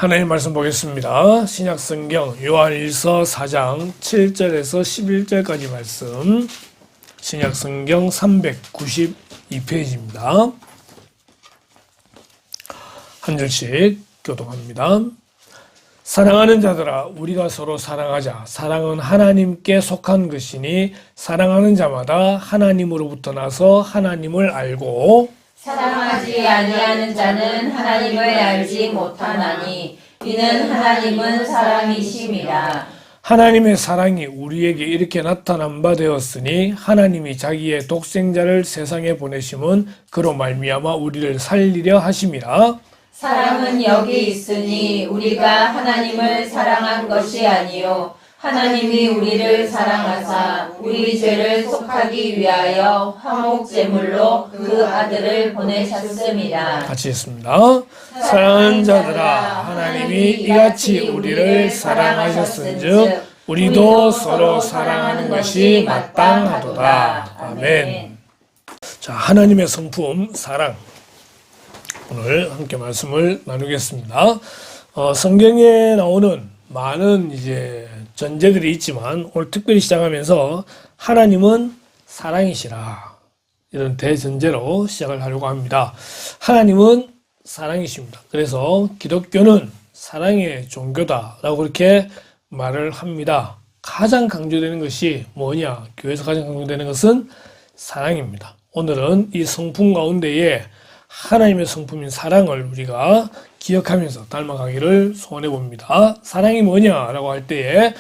하나님 말씀 보겠습니다. 신약성경 요한일서 4장 7절에서 11절까지 말씀, 신약성경 392페이지입니다. 한 줄씩 교독합니다. 사랑하는 자들아, 우리가 서로 사랑하자. 사랑은 하나님께 속한 것이니 사랑하는 자마다 하나님으로부터 나서 하나님을 알고 사랑하지 아니하는 자는 하나님을 알지 못하나니 이는 하나님은 사랑이심이라. 하나님의 사랑이 우리에게 이렇게 나타난 바 되었으니 하나님이 자기의 독생자를 세상에 보내심은 그로 말미암아 우리를 살리려 하심이라. 사랑은 여기 있으니 우리가 하나님을 사랑한 것이 아니요 하나님이 우리를 사랑하사 우리 죄를 속하기 위하여 화목제물로 그 아들을 보내셨음이라. 같이 읽습니다. 사랑하는 자들아, 하나님이 이같이 우리를 사랑하셨은즉 우리도 서로 사랑하는 것이 마땅하도다. 아멘. 자, 하나님의 성품 사랑, 오늘 함께 말씀을 나누겠습니다. 성경에 나오는 많은 전제들이 있지만 오늘 특별히 시작하면서 하나님은 사랑이시라, 이런 대전제로 시작을 하려고 합니다. 하나님은 사랑이십니다. 그래서 기독교는 사랑의 종교다라고 그렇게 말을 합니다. 가장 강조되는 것이 뭐냐? 교회에서 가장 강조되는 것은 사랑입니다. 오늘은 이 성품 가운데에 하나님의 성품인 사랑을 우리가 기억하면서 닮아가기를 소원해 봅니다. 사랑이 뭐냐라고 할 때에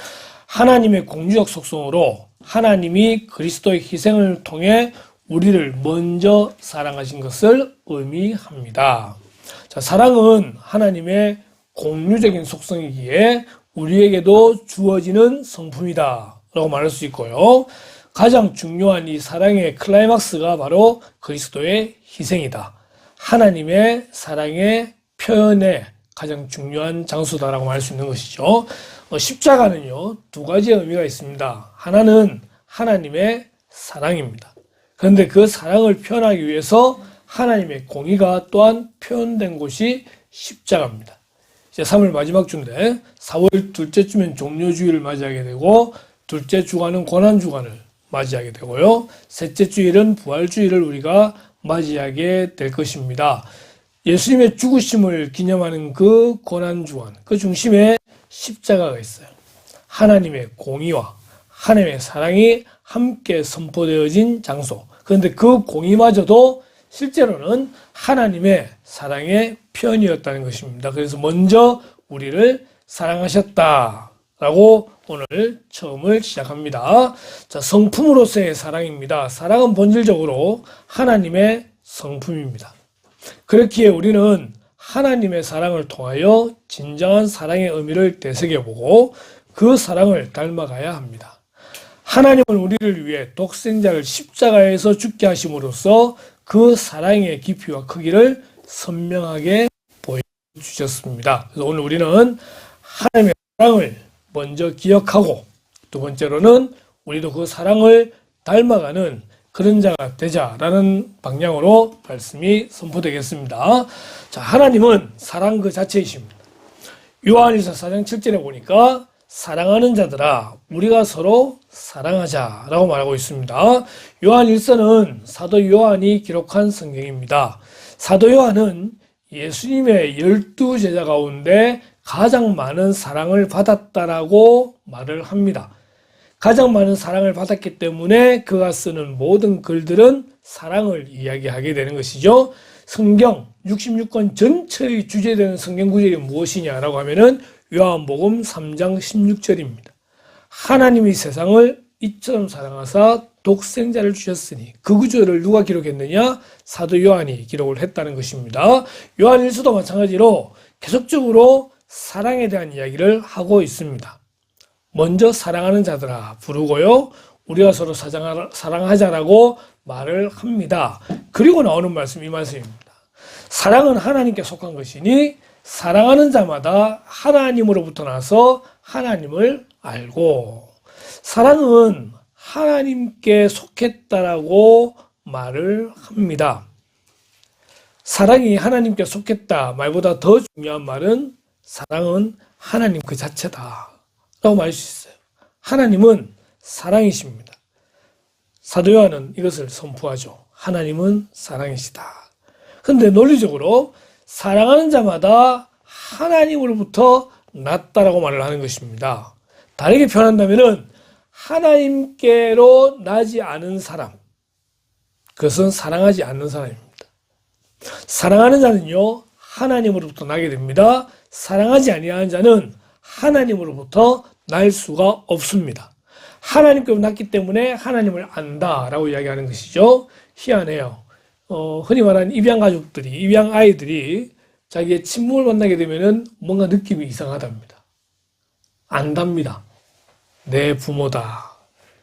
하나님의 공유적 속성으로 하나님이 그리스도의 희생을 통해 우리를 먼저 사랑하신 것을 의미합니다. 자, 사랑은 하나님의 공유적인 속성이기에 우리에게도 주어지는 성품이다 라고 말할 수 있고요. 가장 중요한 이 사랑의 클라이막스가 바로 그리스도의 희생이다. 하나님의 사랑의 표현의 가장 중요한 장소다라고 말할 수 있는 것이죠. 십자가는요, 두 가지의 의미가 있습니다. 하나는 하나님의 사랑입니다. 그런데 그 사랑을 표현하기 위해서 하나님의 공의가 또한 표현된 곳이 십자가입니다. 이제 3월 마지막 주인데 4월 둘째 주면 종료주일을 맞이하게 되고, 둘째 주간은 고난주간을 맞이하게 되고요. 셋째 주일은 부활주일을 우리가 맞이하게 될 것입니다. 예수님의 죽으심을 기념하는 그 고난주간, 그 중심에 십자가가 있어요. 하나님의 공의와 하나님의 사랑이 함께 선포되어진 장소. 그런데 그 공의마저도 실제로는 하나님의 사랑의 표현이었다는 것입니다. 그래서 먼저 우리를 사랑하셨다라고 오늘 처음을 시작합니다. 자, 성품으로서의 사랑입니다. 사랑은 본질적으로 하나님의 성품입니다. 그렇기에 우리는 하나님의 사랑을 통하여 진정한 사랑의 의미를 되새겨보고 그 사랑을 닮아가야 합니다. 하나님은 우리를 위해 독생자를 십자가에서 죽게 하심으로써 그 사랑의 깊이와 크기를 선명하게 보여주셨습니다. 그래서 오늘 우리는 하나님의 사랑을 먼저 기억하고, 두 번째로는 우리도 그 사랑을 닮아가는 그런 자가 되자라는 방향으로 말씀이 선포되겠습니다. 자, 하나님은 사랑 그 자체이십니다. 요한일서 4장 7절에 보니까 사랑하는 자들아, 우리가 서로 사랑하자라고 말하고 있습니다. 요한일서는 사도 요한이 기록한 성경입니다. 사도 요한은 예수님의 12제자 가운데 가장 많은 사랑을 받았다라고 말을 합니다. 가장 많은 사랑을 받았기 때문에 그가 쓰는 모든 글들은 사랑을 이야기하게 되는 것이죠. 성경 66권 전체의 주제되는 성경 구절이 무엇이냐라고 하면은 요한복음 3장 16절입니다. 하나님이 세상을 이처럼 사랑하사 독생자를 주셨으니, 그 구절을 누가 기록했느냐? 사도 요한이 기록을 했다는 것입니다. 요한일서도 마찬가지로 계속적으로 사랑에 대한 이야기를 하고 있습니다. 먼저 사랑하는 자들아 부르고요, 우리가 서로 사랑하자라고 말을 합니다. 그리고 나오는 말씀, 이 말씀입니다. 사랑은 하나님께 속한 것이니 사랑하는 자마다 하나님으로부터 나서 하나님을 알고, 사랑은 하나님께 속했다라고 말을 합니다. 사랑이 하나님께 속했다 말보다 더 중요한 말은 사랑은 하나님 그 자체다 라고 말할 수 있어요. 하나님은 사랑이십니다. 사도 요한은 이것을 선포하죠. 하나님은 사랑이시다. 그런데 논리적으로 사랑하는 자마다 하나님으로부터 났다라고 말을 하는 것입니다. 다르게 표현한다면 하나님께로 나지 않은 사람, 그것은 사랑하지 않는 사람입니다. 사랑하는 자는요 하나님으로부터 나게 됩니다. 사랑하지 아니하는 자는 하나님으로부터 날 수가 없습니다. 하나님께로 났기 때문에 하나님을 안다라고 이야기하는 것이죠. 희한해요. 흔히 말하는 입양 가족들이, 입양 아이들이 자기의 친부모를 만나게 되면은 뭔가 느낌이 이상하답니다. 안답니다. 내 부모다.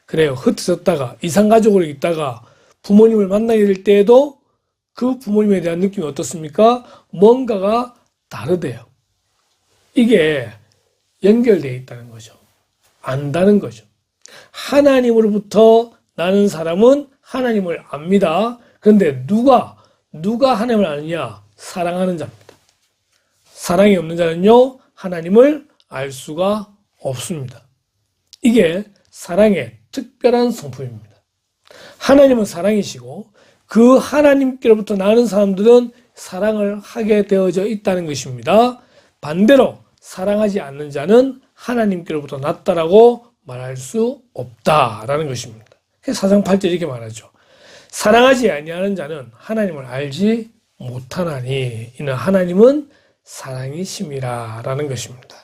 그래요. 흩어졌다가 이상 가족으로 있다가 부모님을 만나게 될 때에도 그 부모님에 대한 느낌이 어떻습니까? 뭔가가 다르대요. 이게 연결되어 있다는 거죠. 안다는 거죠. 하나님으로부터 나는 사람은 하나님을 압니다. 그런데 누가 하나님을 아느냐? 사랑하는 자입니다. 사랑이 없는 자는요, 하나님을 알 수가 없습니다. 이게 사랑의 특별한 성품입니다. 하나님은 사랑이시고 그 하나님께로부터 나는 사람들은 사랑을 하게 되어져 있다는 것입니다. 반대로 사랑하지 않는 자는 하나님께로부터 났다라고 말할 수 없다라는 것입니다. 사장 8절 이렇게 말하죠. 사랑하지 아니하는 자는 하나님을 알지 못하나니 이는 하나님은 사랑이심이라 라는 것입니다.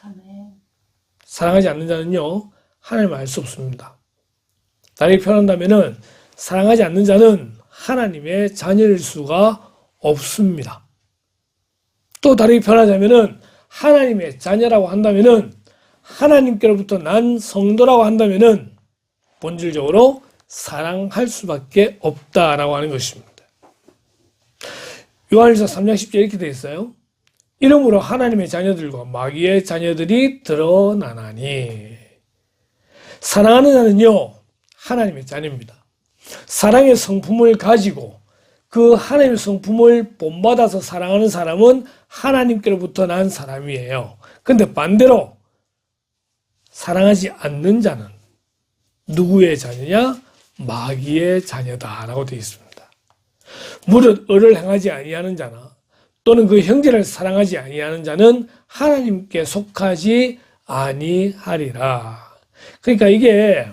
사랑하지 않는 자는요 하나님을 알 수 없습니다. 다르게 표현한다면 사랑하지 않는 자는 하나님의 자녀일 수가 없습니다. 또 다르게 표현하자면 하나님의 자녀라고 한다면 하나님께로부터 난 성도라고 한다면 본질적으로 사랑할 수밖에 없다라고 하는 것입니다. 요한일서 3장 10절 이렇게 되어 있어요. 이러므로 하나님의 자녀들과 마귀의 자녀들이 드러나나니. 사랑하는 자는요 하나님의 자녀입니다. 사랑의 성품을 가지고 그 하나님의 성품을 본받아서 사랑하는 사람은 하나님께로부터 난 사람이에요. 근데 반대로 사랑하지 않는 자는 누구의 자녀냐? 마귀의 자녀다라고 되어 있습니다. 무릇 의를 행하지 아니하는 자나 또는 그 형제를 사랑하지 아니하는 자는 하나님께 속하지 아니하리라. 그러니까 이게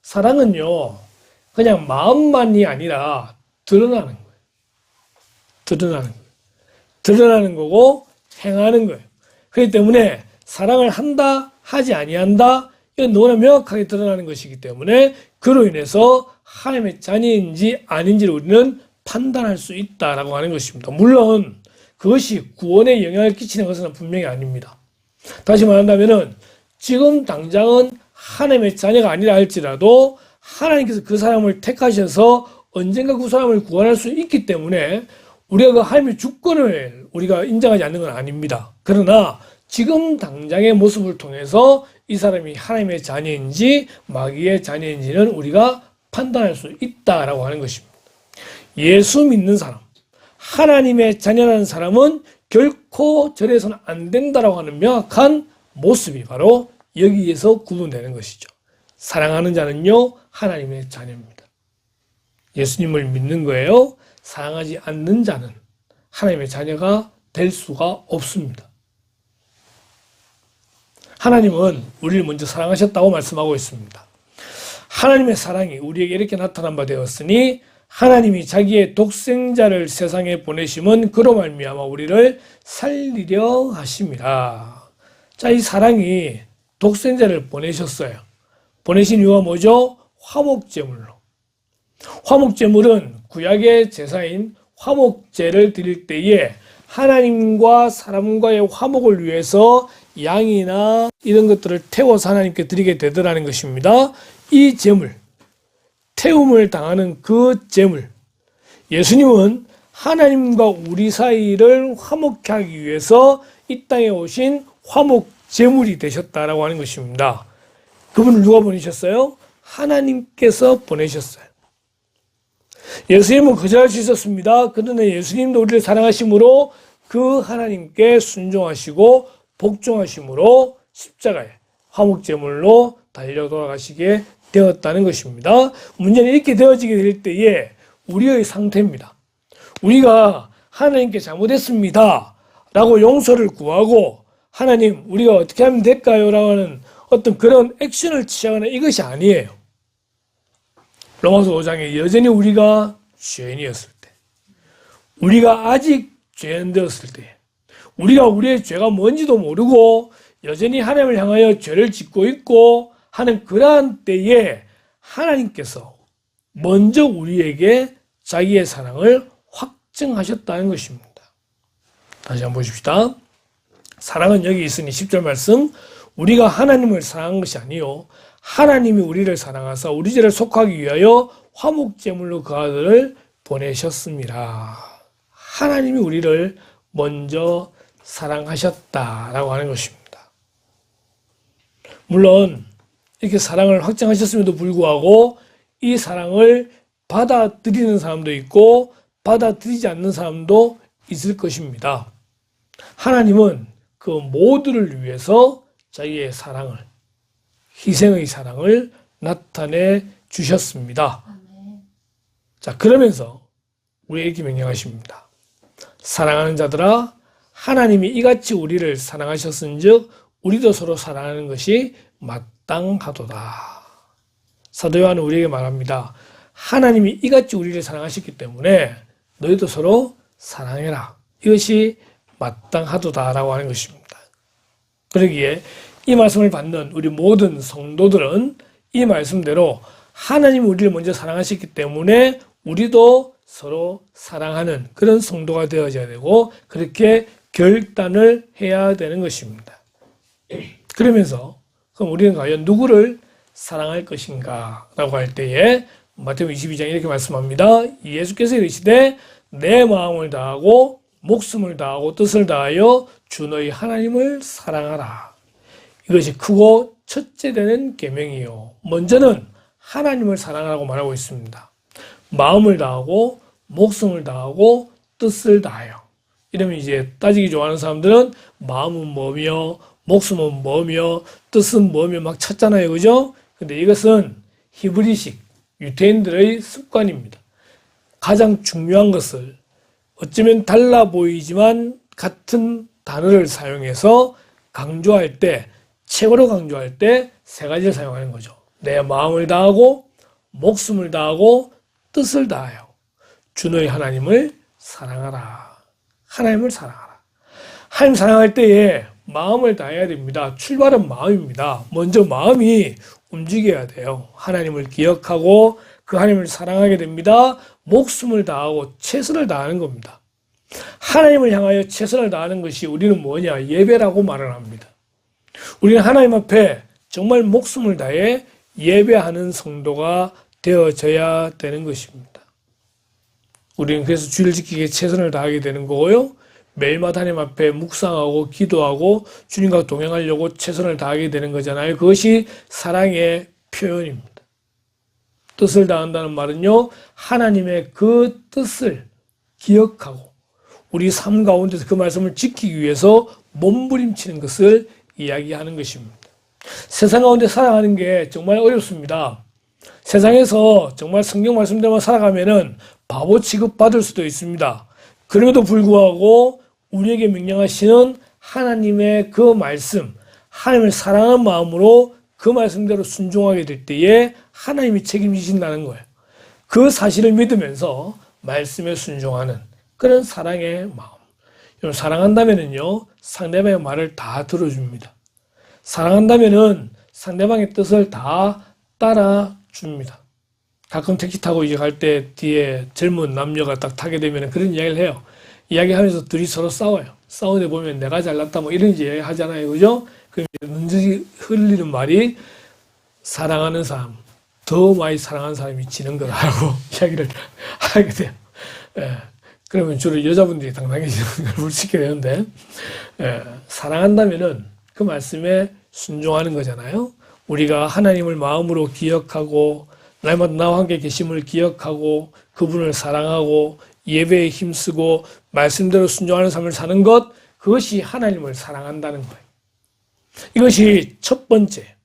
사랑은요 그냥 마음만이 아니라 드러나는 거예요. 드러나는 거고 행하는 거예요. 그렇기 때문에 사랑을 한다 하지 아니한다 이건 너무나 명확하게 드러나는 것이기 때문에 그로 인해서 하나님의 자녀인지 아닌지를 우리는 판단할 수 있다라고 하는 것입니다. 물론 그것이 구원에 영향을 끼치는 것은 분명히 아닙니다. 다시 말한다면 지금 당장은 하나님의 자녀가 아니라 할지라도 하나님께서 그 사람을 택하셔서 언젠가 그 사람을 구원할 수 있기 때문에 우리가 그 하나님의 주권을 우리가 인정하지 않는 건 아닙니다. 그러나 지금 당장의 모습을 통해서 이 사람이 하나님의 자녀인지 마귀의 자녀인지는 우리가 판단할 수 있다라고 하는 것입니다. 예수 믿는 사람, 하나님의 자녀라는 사람은 결코 저래서는 안 된다라고 하는 명확한 모습이 바로 여기에서 구분되는 것이죠. 사랑하는 자는요 하나님의 자녀입니다. 예수님을 믿는 거예요. 사랑하지 않는 자는 하나님의 자녀가 될 수가 없습니다. 하나님은 우리를 먼저 사랑하셨다고 말씀하고 있습니다. 하나님의 사랑이 우리에게 이렇게 나타난 바 되었으니 하나님이 자기의 독생자를 세상에 보내심은 그로 말미암아 우리를 살리려 하심이라. 자, 이 사랑이 독생자를 보내셨어요. 보내신 이유가 뭐죠? 화목제물로. 화목제물은 구약의 제사인 화목제를 드릴 때에 하나님과 사람과의 화목을 위해서 양이나 이런 것들을 태워서 하나님께 드리게 되더라는 것입니다. 이 제물, 태움을 당하는 그 제물, 예수님은 하나님과 우리 사이를 화목케 하기 위해서 이 땅에 오신 화목 제물이 되셨다라고 하는 것입니다. 그분을 누가 보내셨어요? 하나님께서 보내셨어요. 예수님은 거절할 수 있었습니다. 그러나 예수님도 우리를 사랑하심으로 그 하나님께 순종하시고 복종하심으로 십자가에 화목제물로 달려 돌아가시게 되었다는 것입니다. 문제는 이렇게 되어지게 될 때에 우리의 상태입니다. 우리가 하나님께 잘못했습니다 라고 용서를 구하고 하나님 우리가 어떻게 하면 될까요? 라고 하는 어떤 그런 액션을 취하거나 이것이 아니에요. 로마서 5장에 여전히 우리가 죄인이었을 때, 우리가 아직 죄인 되었을 때, 우리가 우리의 죄가 뭔지도 모르고 여전히 하나님을 향하여 죄를 짓고 있고 하는 그러한 때에 하나님께서 먼저 우리에게 자기의 사랑을 확증하셨다는 것입니다. 다시 한번 보십시다. 사랑은 여기 있으니 10절 말씀, 우리가 하나님을 사랑한 것이 아니요 하나님이 우리를 사랑하사 우리 죄를 속하기 위하여 화목제물로 그 아들을 보내셨습니다. 하나님이 우리를 먼저 사랑하셨다라고 하는 것입니다. 물론 이렇게 사랑을 확증하셨음에도 불구하고 이 사랑을 받아들이는 사람도 있고 받아들이지 않는 사람도 있을 것입니다. 하나님은 그 모두를 위해서 자기의 사랑을, 희생의 사랑을 나타내 주셨습니다. 자, 그러면서 우리에게 이렇게 명령하십니다. 사랑하는 자들아, 하나님이 이같이 우리를 사랑하셨은즉 우리도 서로 사랑하는 것이 마땅하도다. 사도 요한은 우리에게 말합니다. 하나님이 이같이 우리를 사랑하셨기 때문에 너희도 서로 사랑해라. 이것이 마땅하도다라고 하는 것입니다. 그러기에 이 말씀을 받는 우리 모든 성도들은 이 말씀대로 하나님이 우리를 먼저 사랑하셨기 때문에 우리도 서로 사랑하는 그런 성도가 되어져야 되고 그렇게 결단을 해야 되는 것입니다. 그러면서 그럼 우리는 과연 누구를 사랑할 것인가 라고 할 때에 마태복음 22장 이렇게 말씀합니다. 예수께서 이르시되 내 마음을 다하고 목숨을 다하고 뜻을 다하여 주 너희 하나님을 사랑하라. 이것이 크고 첫째 되는 계명이요. 먼저는 하나님을 사랑하라고 말하고 있습니다. 마음을 다하고 목숨을 다하고 뜻을 다하여. 이러면 이제 따지기 좋아하는 사람들은 마음은 뭐며 목숨은 뭐며 뜻은 뭐며 막 찾잖아요. 그죠? 근데 이것은 히브리식 유대인들의 습관입니다. 가장 중요한 것을 어쩌면 달라 보이지만 같은 단어를 사용해서 강조할 때, 최고로 강조할 때 세 가지를 사용하는 거죠. 내 마음을 다하고 목숨을 다하고 뜻을 다하여 주 너희 하나님을 사랑하라. 하나님을 사랑하라. 하나님 사랑할 때에 마음을 다해야 됩니다. 출발은 마음입니다. 먼저 마음이 움직여야 돼요. 하나님을 기억하고 그 하나님을 사랑하게 됩니다. 목숨을 다하고 최선을 다하는 겁니다. 하나님을 향하여 최선을 다하는 것이 우리는 뭐냐? 예배라고 말을 합니다. 우리는 하나님 앞에 정말 목숨을 다해 예배하는 성도가 되어져야 되는 것입니다. 우리는 그래서 주를 지키기에 최선을 다하게 되는 거고요. 매일마다 하나님 앞에 묵상하고 기도하고 주님과 동행하려고 최선을 다하게 되는 거잖아요. 그것이 사랑의 표현입니다. 뜻을 다한다는 말은요, 하나님의 그 뜻을 기억하고 우리 삶 가운데서 그 말씀을 지키기 위해서 몸부림치는 것을 이야기하는 것입니다. 세상 가운데 살아가는 게 정말 어렵습니다. 세상에서 정말 성경 말씀대로만 살아가면은 바보 취급받을 수도 있습니다. 그럼에도 불구하고 우리에게 명령하시는 하나님의 그 말씀, 하나님을 사랑하는 마음으로 그 말씀대로 순종하게 될 때에 하나님이 책임지신다는 거예요. 그 사실을 믿으면서 말씀에 순종하는 그런 사랑의 마음. 여러분, 사랑한다면은요, 상대방의 말을 다 들어줍니다. 사랑한다면은 상대방의 뜻을 다 따라줍니다. 가끔 택시 타고 이제 갈 때 뒤에 젊은 남녀가 딱 타게 되면 그런 이야기를 해요. 이야기하면서 둘이 서로 싸워요. 싸우다 보면 내가 잘났다 뭐 이런 이야기 하잖아요. 그죠? 그럼 눈물이 흘리는 말이 사랑하는 사람, 더 많이 사랑하는 사람이 지는 거라고 이야기를 하게 돼요. 예. 그러면 주로 여자분들이 당당해지는 걸 물시게 되는데, 예. 사랑한다면은 그 말씀에 순종하는 거잖아요. 우리가 하나님을 마음으로 기억하고 날마다 나와 함께 계심을 기억하고 그분을 사랑하고 예배에 힘쓰고 말씀대로 순종하는 삶을 사는 것, 그것이 하나님을 사랑한다는 거예요. 이것이 첫 번째.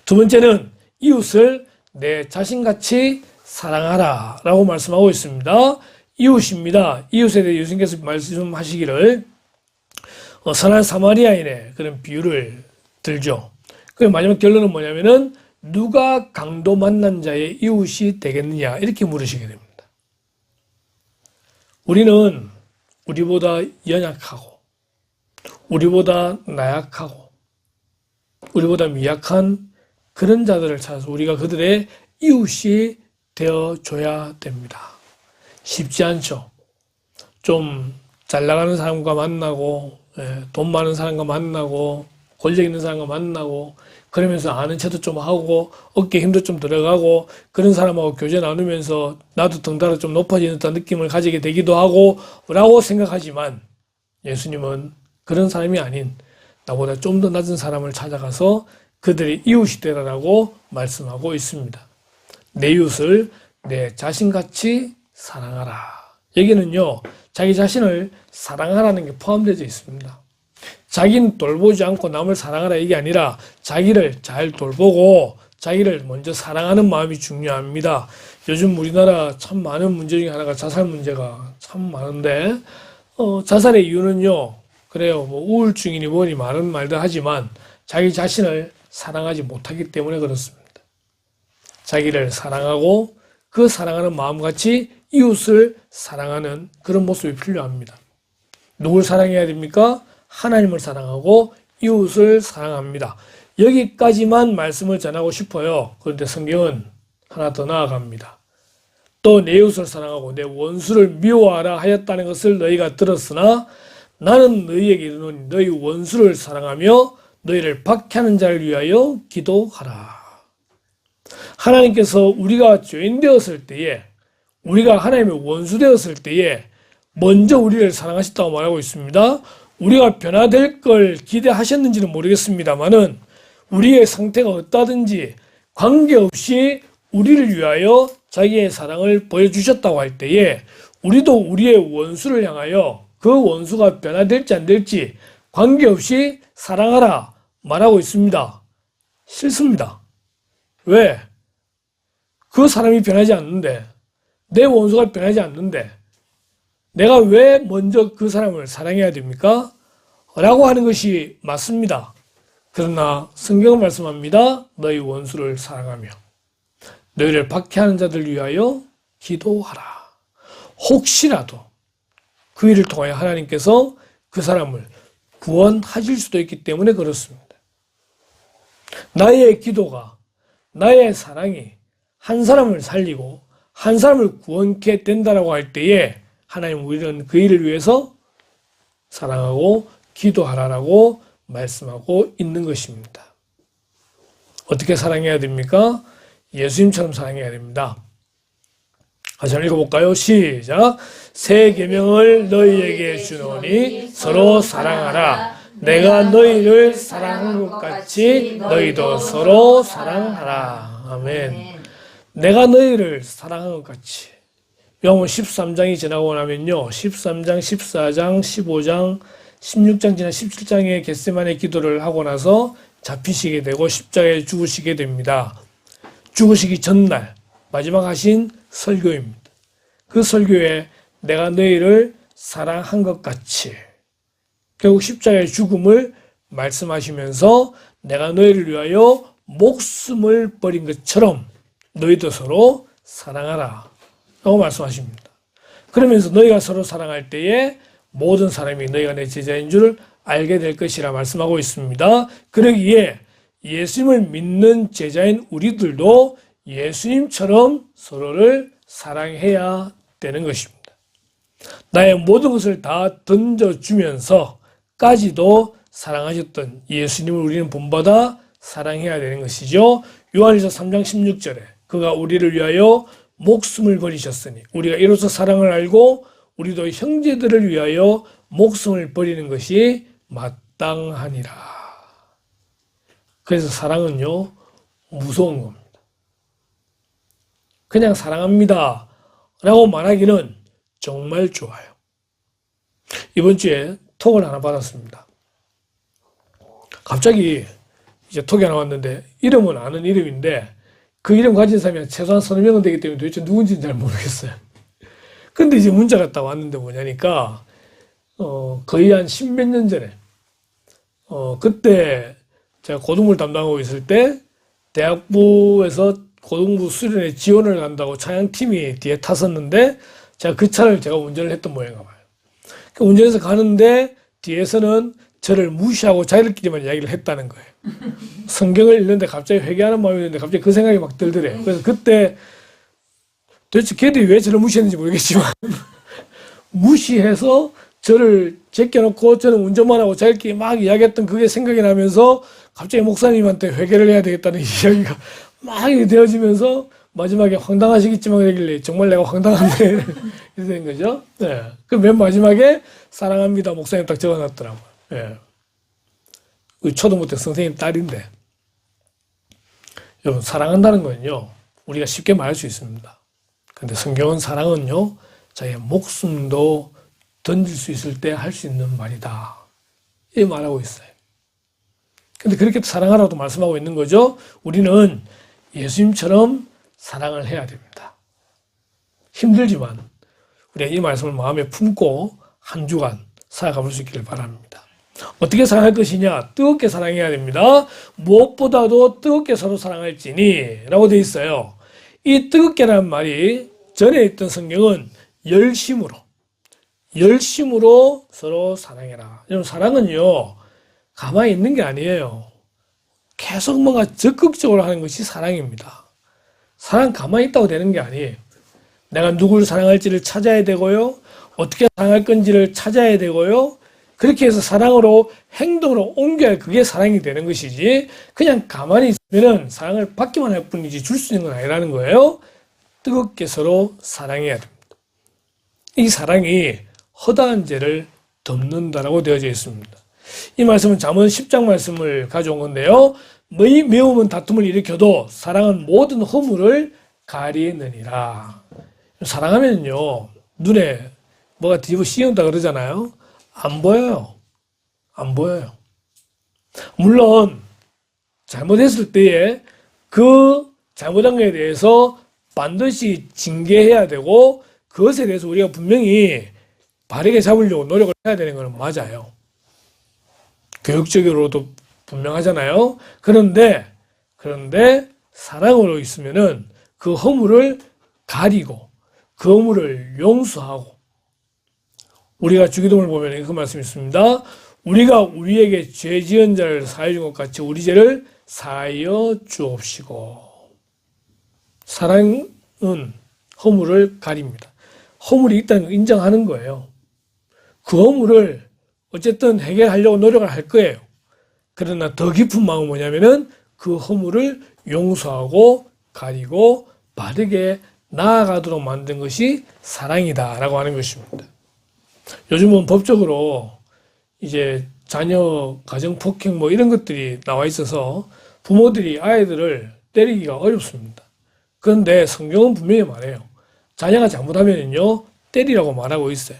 두 번째는 이웃을 내 자신같이 사랑하라 라고 말씀하고 있습니다. 이웃입니다. 이웃에 대해 예수님께서 말씀하시기를 선한 사마리아인의 그런 비유를 들죠. 그 마지막 결론은 뭐냐면은 누가 강도 만난 자의 이웃이 되겠느냐 이렇게 물으시게 됩니다. 우리는 우리보다 연약하고 우리보다 나약하고 우리보다 미약한 그런 자들을 찾아서 우리가 그들의 이웃이 되어줘야 됩니다. 쉽지 않죠. 좀 잘 나가는 사람과 만나고 돈 많은 사람과 만나고 권력 있는 사람과 만나고 그러면서 아는 체도 좀 하고 어깨 힘도 좀 들어가고 그런 사람하고 교제 나누면서 나도 덩달아 좀 높아지는 듯한 느낌을 가지게 되기도 하고 라고 생각하지만 예수님은 그런 사람이 아닌 나보다 좀 더 낮은 사람을 찾아가서 그들의 이웃이 되라라고 말씀하고 있습니다. 내 이웃을 내 자신같이 사랑하라. 여기는요, 자기 자신을 사랑하라는 게 포함되어 있습니다. 자기는 돌보지 않고 남을 사랑하라 이게 아니라 자기를 잘 돌보고 자기를 먼저 사랑하는 마음이 중요합니다. 요즘 우리나라 참 많은 문제 중에 하나가 자살 문제가 참 많은데 자살의 이유는요, 그래요, 뭐 우울증이니 뭐니 많은 말들 하지만 자기 자신을 사랑하지 못하기 때문에 그렇습니다. 자기를 사랑하고 그 사랑하는 마음같이 이웃을 사랑하는 그런 모습이 필요합니다. 누굴 사랑해야 됩니까? 하나님을 사랑하고 이웃을 사랑합니다. 여기까지만 말씀을 전하고 싶어요. 그런데 성경은 하나 더 나아갑니다. 또 내 이웃을 사랑하고 내 원수를 미워하라 하였다는 것을 너희가 들었으나 나는 너희에게 이르노니 너희 원수를 사랑하며 너희를 박해하는 자를 위하여 기도하라. 하나님께서 우리가 죄인 되었을 때에 우리가 하나님의 원수 되었을 때에 먼저 우리를 사랑하셨다고 말하고 있습니다. 우리가 변화될 걸 기대하셨는지는 모르겠습니다만은 우리의 상태가 어떠하든지 관계없이 우리를 위하여 자기의 사랑을 보여주셨다고 할 때에 우리도 우리의 원수를 향하여 그 원수가 변화될지 안 될지 관계없이 사랑하라 말하고 있습니다. 싫습니다. 왜? 그 사람이 변하지 않는데, 내 원수가 변하지 않는데 내가 왜 먼저 그 사람을 사랑해야 됩니까? 라고 하는 것이 맞습니다. 그러나 성경은 말씀합니다. 너희 원수를 사랑하며 너희를 박해하는 자들 위하여 기도하라. 혹시라도 그 일을 통하여 하나님께서 그 사람을 구원하실 수도 있기 때문에 그렇습니다. 나의 기도가, 나의 사랑이 한 사람을 살리고 한 사람을 구원케 된다라고 할 때에 하나님 우리는 그 일을 위해서 사랑하고 기도하라라고 말씀하고 있는 것입니다. 어떻게 사랑해야 됩니까? 예수님처럼 사랑해야 됩니다. 다시 한번 읽어볼까요? 시작. 새 계명을 너희에게 주노니 서로 사랑하라. 내가 너희를 사랑한 것 같이 너희도 서로 사랑하라. 아멘. 내가 너희를 사랑한 것 같이. 요한복음 13장이 지나고 나면요, 13장, 14장, 15장, 16장 지나 17장의 겟세마네 기도를 하고 나서 잡히시게 되고 십자가에 죽으시게 됩니다. 죽으시기 전날 마지막 하신 설교입니다. 그 설교에 내가 너희를 사랑한 것 같이 결국 십자가의 죽음을 말씀하시면서 내가 너희를 위하여 목숨을 버린 것처럼 너희도 서로 사랑하라 라고 말씀하십니다. 그러면서 너희가 서로 사랑할 때에 모든 사람이 너희가 내 제자인 줄 알게 될 것이라 말씀하고 있습니다. 그러기에 예수님을 믿는 제자인 우리들도 예수님처럼 서로를 사랑해야 되는 것입니다. 나의 모든 것을 다 던져주면서까지도 사랑하셨던 예수님을 우리는 본받아 사랑해야 되는 것이죠. 요한일서 3장 16절에 그가 우리를 위하여 목숨을 버리셨으니 우리가 이로써 사랑을 알고 우리도 형제들을 위하여 목숨을 버리는 것이 마땅하니라. 그래서 사랑은요, 무서운 겁니다. 그냥 사랑합니다 라고 말하기는 정말 좋아요. 이번 주에 톡을 하나 받았습니다. 갑자기 이제 톡이 하나 왔는데 이름은 아는 이름인데 그 이름 가진 사람이 최소한 30명은 되기 때문에 도대체 누군지는 잘 모르겠어요. 근데 이제 문자가 딱 왔는데 뭐냐니까 거의 한 10몇 년 전에 그때 제가 고등부를 담당하고 있을 때 대학부에서 고등부 수련회 지원을 간다고 차량팀이 뒤에 탔었는데 제가 그 차를 제가 운전을 했던 모양인가 봐요. 그 운전해서 가는데 뒤에서는 저를 무시하고 자기들끼리만 이야기를 했다는 거예요. 성경을 읽는데 갑자기 회개하는 마음이 드는데 갑자기 그 생각이 막 들더래요. 그래서 그때 도대체 걔들이 왜 저를 무시했는지 모르겠지만 무시해서 저를 제껴놓고 저는 운전만 하고 자기끼리 막 이야기했던 그게 생각이 나면서 갑자기 목사님한테 회개를 해야 되겠다는 이야기가 막 되어지면서 마지막에 황당하시겠지만 그러길래 정말 내가 황당한데 이렇게 된 거죠. 네. 그 맨 마지막에 사랑합니다 목사님 딱 적어놨더라고요. 네. 우리 초등부 때 선생님 딸인데 여러분 사랑한다는 건요 우리가 쉽게 말할 수 있습니다. 근데 성경은 사랑은요 자기의 목숨도 던질 수 있을 때 할 수 있는 말이다. 이 말하고 있어요. 근데 그렇게 사랑하라고 말씀하고 있는 거죠. 우리는 예수님처럼 사랑을 해야 됩니다. 힘들지만 우리가 이 말씀을 마음에 품고 한 주간 살아가 볼 수 있기를 바랍니다. 어떻게 사랑할 것이냐? 뜨겁게 사랑해야 됩니다. 무엇보다도 뜨겁게 서로 사랑할지니 라고 되어 있어요. 이 뜨겁게라는 말이 전에 있던 성경은 열심으로 서로 사랑해라. 여러분 사랑은요 가만히 있는 게 아니에요. 계속 뭔가 적극적으로 하는 것이 사랑입니다. 사랑 가만히 있다고 되는 게 아니에요. 내가 누구를 사랑할지를 찾아야 되고요. 어떻게 사랑할 건지를 찾아야 되고요. 그렇게 해서 사랑으로 행동으로 옮겨야 그게 사랑이 되는 것이지 그냥 가만히 있으면 사랑을 받기만 할 뿐이지 줄 수 있는 건 아니라는 거예요. 뜨겁게 서로 사랑해야 됩니다. 이 사랑이 허다한 죄를 덮는다라고 되어져 있습니다. 이 말씀은 잠언 10장 말씀을 가져온 건데요. 너희 매움은 다툼을 일으켜도 사랑은 모든 허물을 가리느니라. 사랑하면요 눈에 뭐가 뒤집어 씌운다 그러잖아요. 안 보여요. 안 보여요. 물론 잘못했을 때에 그 잘못한 것에 대해서 반드시 징계해야 되고 그것에 대해서 우리가 분명히 바르게 잡으려고 노력을 해야 되는 건 맞아요. 교육적으로도 분명하잖아요. 그런데 사랑으로 있으면은 그 허물을 가리고 그 허물을 용서하고 우리가 주기도문을 보면 그 말씀이 있습니다. 우리가 우리에게 죄 지은 자를 사하여 준 것 같이 우리 죄를 사하여 주옵시고. 사랑은 허물을 가립니다. 허물이 있다는 걸 인정하는 거예요. 그 허물을 어쨌든 해결하려고 노력을 할 거예요. 그러나 더 깊은 마음은 뭐냐면은 그 허물을 용서하고 가리고 바르게 나아가도록 만든 것이 사랑이다라고 하는 것입니다. 요즘은 법적으로 이제 자녀 가정 폭행 뭐 이런 것들이 나와 있어서 부모들이 아이들을 때리기가 어렵습니다. 그런데 성경은 분명히 말해요. 자녀가 잘못하면요 때리라고 말하고 있어요.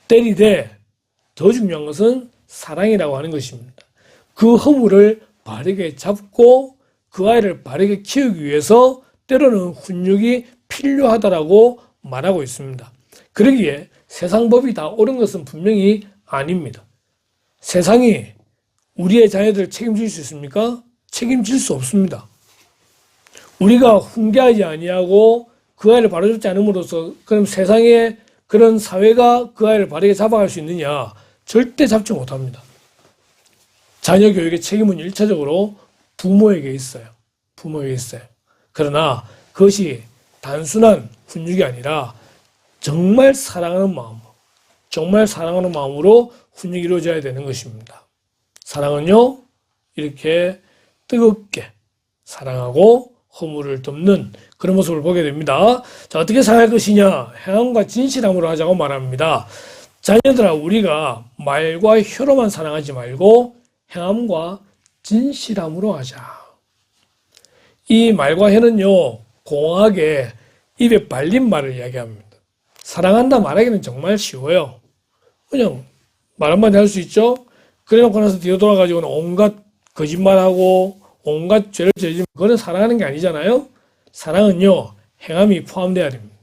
때리되 더 중요한 것은 사랑이라고 하는 것입니다. 그 허물을 바르게 잡고 그 아이를 바르게 키우기 위해서 때로는 훈육이 필요하다라고 말하고 있습니다. 그러기에 세상 법이 다 옳은 것은 분명히 아닙니다. 세상이 우리의 자녀들을 책임질 수 있습니까? 책임질 수 없습니다. 우리가 훈계하지 아니하고 그 아이를 바로잡지 않음으로써 그럼 세상에 그런 사회가 그 아이를 바르게 잡아갈 수 있느냐? 절대 잡지 못합니다. 자녀 교육의 책임은 1차적으로 부모에게 있어요. 부모에게 있어요. 그러나 그것이 단순한 훈육이 아니라 정말 사랑하는 마음으로 훈육이 이루어져야 되는 것입니다. 사랑은요, 이렇게 뜨겁게 사랑하고 허물을 덮는 그런 모습을 보게 됩니다. 자, 어떻게 사랑할 것이냐? 행함과 진실함으로 하자고 말합니다. 자녀들아, 우리가 말과 혀로만 사랑하지 말고 행함과 진실함으로 하자. 이 말과 혀는요, 공하게 입에 발린 말을 이야기합니다. 사랑한다 말하기는 정말 쉬워요. 그냥 말 한마디 할 수 있죠? 그래 놓고 나서 뒤로 돌아가지고는 온갖 거짓말하고 온갖 죄를 저지르면 그거는 사랑하는 게 아니잖아요. 사랑은요, 행함이 포함되어야 됩니다.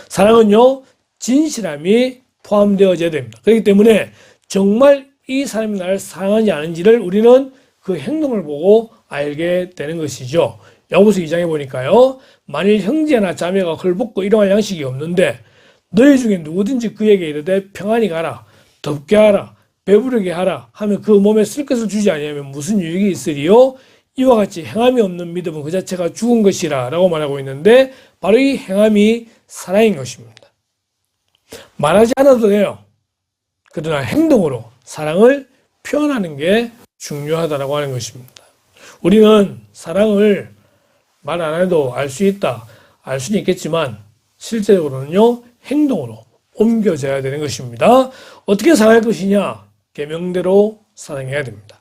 사랑은요, 진실함이 포함되어져야 됩니다. 그렇기 때문에 정말 이 사람이 나를 사랑하지 않은지를 우리는 그 행동을 보고 알게 되는 것이죠. 야고보서 2장에 보니까요. 만일 형제나 자매가 헐벗고 일용할 양식이 없는데 너희 중에 누구든지 그에게 이르되 평안히 가라, 덥게 하라, 배부르게 하라 하면 그 몸에 쓸 것을 주지 아니하면 무슨 유익이 있으리요? 이와 같이 행함이 없는 믿음은 그 자체가 죽은 것이라 라고 말하고 있는데 바로 이 행함이 사랑인 것입니다. 말하지 않아도 돼요. 그러나 행동으로 사랑을 표현하는 게 중요하다라고 하는 것입니다. 우리는 사랑을 말 안 해도 알 수 있다, 알 수는 있겠지만 실제적으로는요, 행동으로 옮겨져야 되는 것입니다. 어떻게 사랑할 것이냐? 계명대로 사랑해야 됩니다.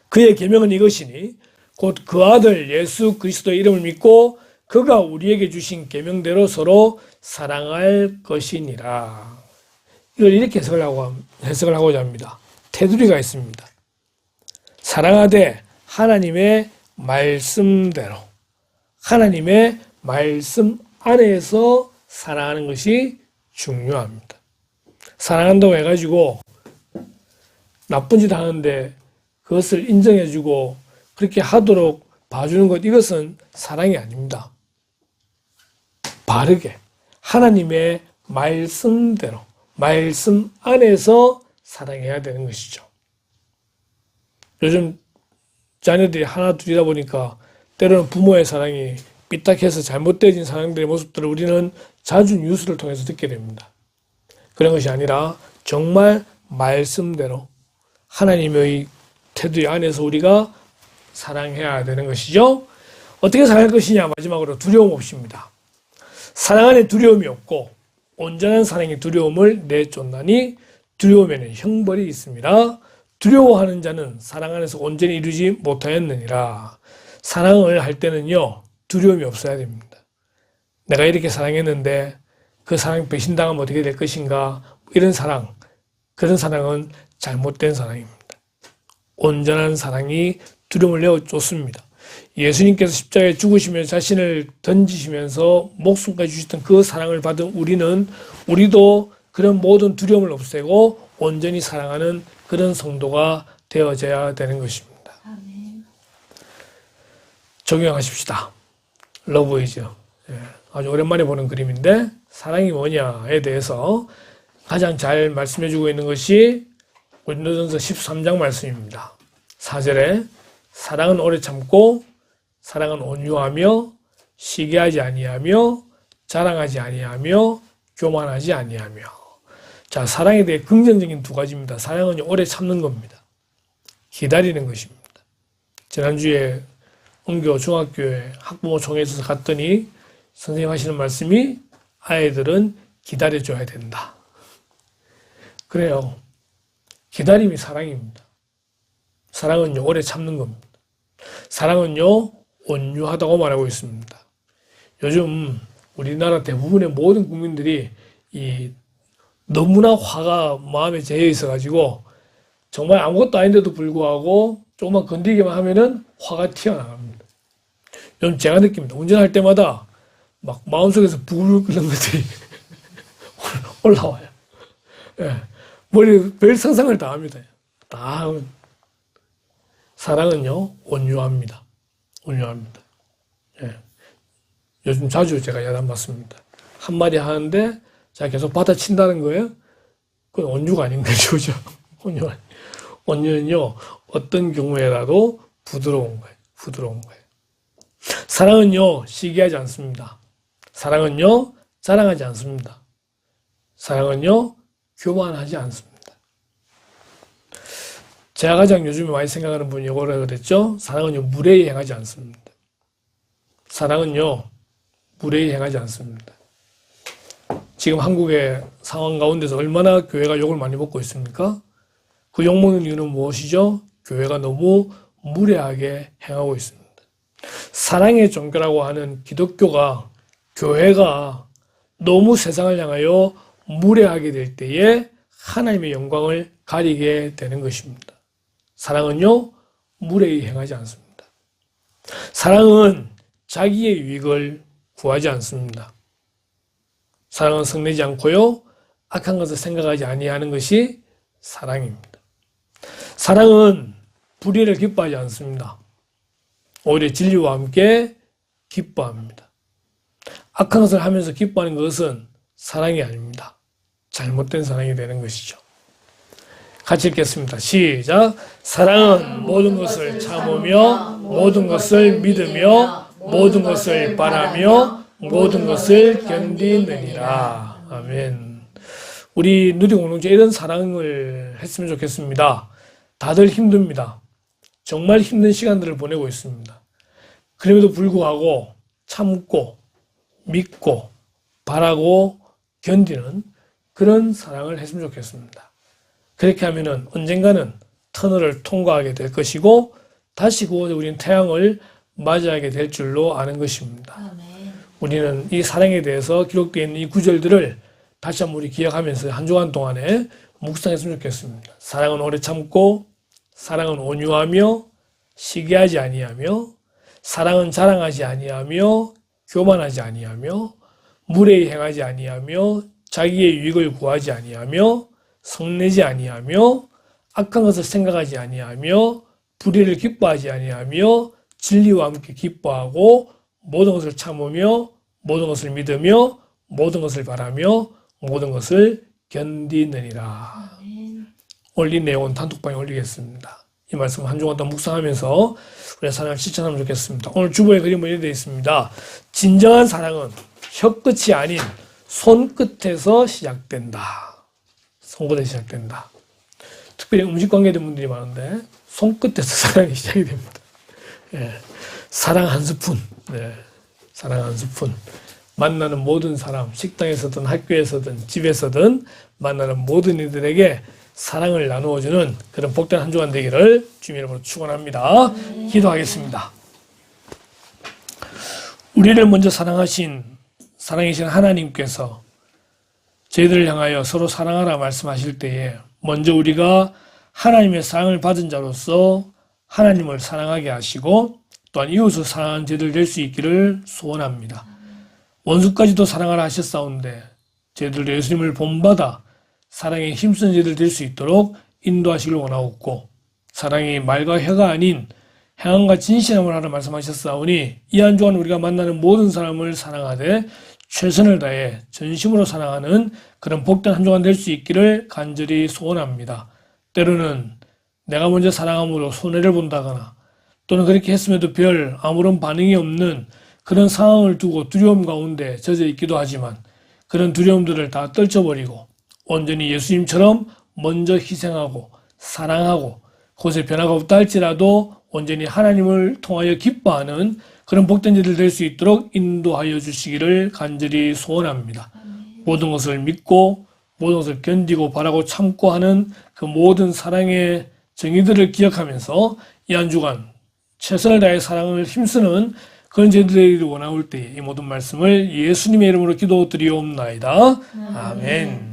그의 계명은 이것이니 곧 그 아들 예수 그리스도의 이름을 믿고 그가 우리에게 주신 계명대로 서로 사랑할 것이니라. 이걸 이렇게 해석을 하고자 합니다. 테두리가 있습니다. 사랑하되 하나님의 말씀대로, 하나님의 말씀 안에서 사랑하는 것이 중요합니다. 사랑한다고 해가지고 나쁜 짓 하는데 그것을 인정해주고 그렇게 하도록 봐주는 것, 이것은 사랑이 아닙니다. 바르게 하나님의 말씀대로, 말씀 안에서 사랑해야 되는 것이죠. 요즘 자녀들이 하나 둘이다 보니까 때로는 부모의 사랑이 삐딱해서 잘못되어진 사랑들의 모습들을 우리는 자주 뉴스를 통해서 듣게 됩니다. 그런 것이 아니라 정말 말씀대로 하나님의 태도 안에서 우리가 사랑해야 되는 것이죠. 어떻게 사랑할 것이냐? 마지막으로 두려움 없이입니다. 사랑 안에 두려움이 없고 온전한 사랑의 두려움을 내쫓나니 두려움에는 형벌이 있습니다. 두려워하는 자는 사랑 안에서 온전히 이루지 못하였느니라. 사랑을 할 때는요, 두려움이 없어야 됩니다. 내가 이렇게 사랑했는데 그 사랑 배신당하면 어떻게 될 것인가? 이런 사랑, 그런 사랑은 잘못된 사랑입니다. 온전한 사랑이 두려움을 내어쫓습니다. 예수님께서 십자가에 죽으시면서 자신을 던지시면서 목숨까지 주셨던 그 사랑을 받은 우리도 그런 모든 두려움을 없애고 온전히 사랑하는 그런 성도가 되어져야 되는 것입니다. 아멘. 적용하십시다. 러브 이즈. 아주 오랜만에 보는 그림인데 사랑이 뭐냐에 대해서 가장 잘 말씀해주고 있는 것이 고린도전서 13장 말씀입니다. 4절에 사랑은 오래 참고 사랑은 온유하며 시기하지 아니하며 자랑하지 아니하며 교만하지 아니하며. 자, 사랑에 대해 긍정적인 두 가지입니다. 사랑은 오래 참는 겁니다. 기다리는 것입니다. 지난주에 은교 중학교에 학부모 총회에서 갔더니 선생님 하시는 말씀이 아이들은 기다려줘야 된다. 그래요. 기다림이 사랑입니다. 사랑은요, 오래 참는 겁니다. 사랑은요, 온유하다고 말하고 있습니다. 요즘 우리나라 대부분의 모든 국민들이 너무나 화가 마음에 재여 있어가지고 정말 아무것도 아닌데도 불구하고 조금만 건드리기만 하면은 화가 튀어나갑니다. 요즘 제가 느낍니다. 운전할 때마다 막 마음속에서 부글부글 끓는 것들이 올라와요. 예. 머리 별 상상을 다 합니다. 다 사랑은요, 온유합니다. 온유합니다. 예. 요즘 자주 제가 야단 받습니다. 한마디 하는데 제가 계속 받아친다는 거예요? 그건 온유가 아닌 거죠. 그죠? 온유는요, 어떤 경우에라도 부드러운 거예요. 부드러운 거예요. 사랑은요, 시기하지 않습니다. 사랑은요, 자랑하지 않습니다. 사랑은요, 교만하지 않습니다. 제가 가장 요즘에 많이 생각하는 분이 이거라고 그랬죠? 사랑은요, 무례히 행하지 않습니다. 사랑은요, 무례히 행하지 않습니다. 지금 한국의 상황 가운데서 얼마나 교회가 욕을 많이 먹고 있습니까? 그 욕먹는 이유는 무엇이죠? 교회가 너무 무례하게 행하고 있습니다. 사랑의 종교라고 하는 기독교가, 교회가 너무 세상을 향하여 무례하게 될 때에 하나님의 영광을 가리게 되는 것입니다. 사랑은요, 무례히 행하지 않습니다. 사랑은 자기의 유익을 구하지 않습니다. 사랑은 성내지 않고요, 악한 것을 생각하지 아니하는 것이 사랑입니다. 사랑은 불의를 기뻐하지 않습니다. 오히려 진리와 함께 기뻐합니다. 악한 것을 하면서 기뻐하는 것은 사랑이 아닙니다. 잘못된 사랑이 되는 것이죠. 같이 읽겠습니다. 시작. 사랑은 모든 것을 참으며 모든 것을 믿으며 모든 것을 바라며 모든 것을 견디느니라. 아멘. 우리 누리공동체 이런 사랑을 했으면 좋겠습니다. 다들 힘듭니다. 정말 힘든 시간들을 보내고 있습니다. 그럼에도 불구하고 참고 믿고 바라고 견디는 그런 사랑을 했으면 좋겠습니다. 그렇게 하면은 언젠가는 터널을 통과하게 될 것이고 다시 구워져 우리는 태양을 맞이하게 될 줄로 아는 것입니다. 아멘. 우리는 이 사랑에 대해서 기록되어 있는 이 구절들을 다시 한번 우리 기억하면서 한 주간 동안에 묵상했으면 좋겠습니다. 사랑은 오래 참고, 사랑은 온유하며, 시기하지 아니하며, 사랑은 자랑하지 아니하며, 교만하지 아니하며, 무례히 행하지 아니하며, 자기의 유익을 구하지 아니하며, 성내지 아니하며, 악한 것을 생각하지 아니하며, 불의를 기뻐하지 아니하며, 진리와 함께 기뻐하고, 모든 것을 참으며, 모든 것을 믿으며, 모든 것을 바라며, 모든 것을 견디느니라. 오늘 이 내용은 단톡방에 올리겠습니다. 이 말씀 한 주간 동안 묵상하면서 우리의 사랑을 실천하면 좋겠습니다. 오늘 주보에 그림은 이렇게 되어 있습니다. 진정한 사랑은 혀끝이 아닌 손끝에서 시작된다. 손끝에서 시작된다. 특별히 음식 관계된 분들이 많은데 손끝에서 사랑이 시작이 됩니다. 예, 사랑 한 스푼. 네, 사랑 한 스푼. 만나는 모든 사람, 식당에서든 학교에서든 집에서든 만나는 모든 이들에게 사랑을 나누어주는 그런 복된 한 주간 되기를 주님의 이름으로 축원합니다. 기도하겠습니다. 우리를 먼저 사랑이신 하나님께서 저희들을 향하여 서로 사랑하라 말씀하실 때에 먼저 우리가 하나님의 사랑을 받은 자로서 하나님을 사랑하게 하시고 또한 이웃을 사랑하는 저희들 될 수 있기를 소원합니다. 원수까지도 사랑하라 하셨사온데 저희들도 예수님을 본받아 사랑에 힘쓴 저희들 될 수 있도록 인도하시길 원하옵고 사랑이 말과 혀가 아닌 행함과 진실함을 하라 말씀하셨사오니 이 한 주간 우리가 만나는 모든 사람을 사랑하되 최선을 다해 전심으로 사랑하는 그런 복된 한 주간 될 수 있기를 간절히 소원합니다. 때로는 내가 먼저 사랑함으로 손해를 본다거나 또는 그렇게 했음에도 별 아무런 반응이 없는 그런 상황을 두고 두려움 가운데 젖어 있기도 하지만 그런 두려움들을 다 떨쳐버리고 온전히 예수님처럼 먼저 희생하고 사랑하고 그것에 변화가 없다 할지라도 온전히 하나님을 통하여 기뻐하는 그런 복된 자들 될 수 있도록 인도하여 주시기를 간절히 소원합니다. 모든 것을 믿고 모든 것을 견디고 바라고 참고 하는 그 모든 사랑의 정의들을 기억하면서 이 한 주간 최선을 다해 사랑을 힘쓰는 그런 저희들이 원하올 때 이 모든 말씀을 예수님의 이름으로 기도드리옵나이다. 아멘.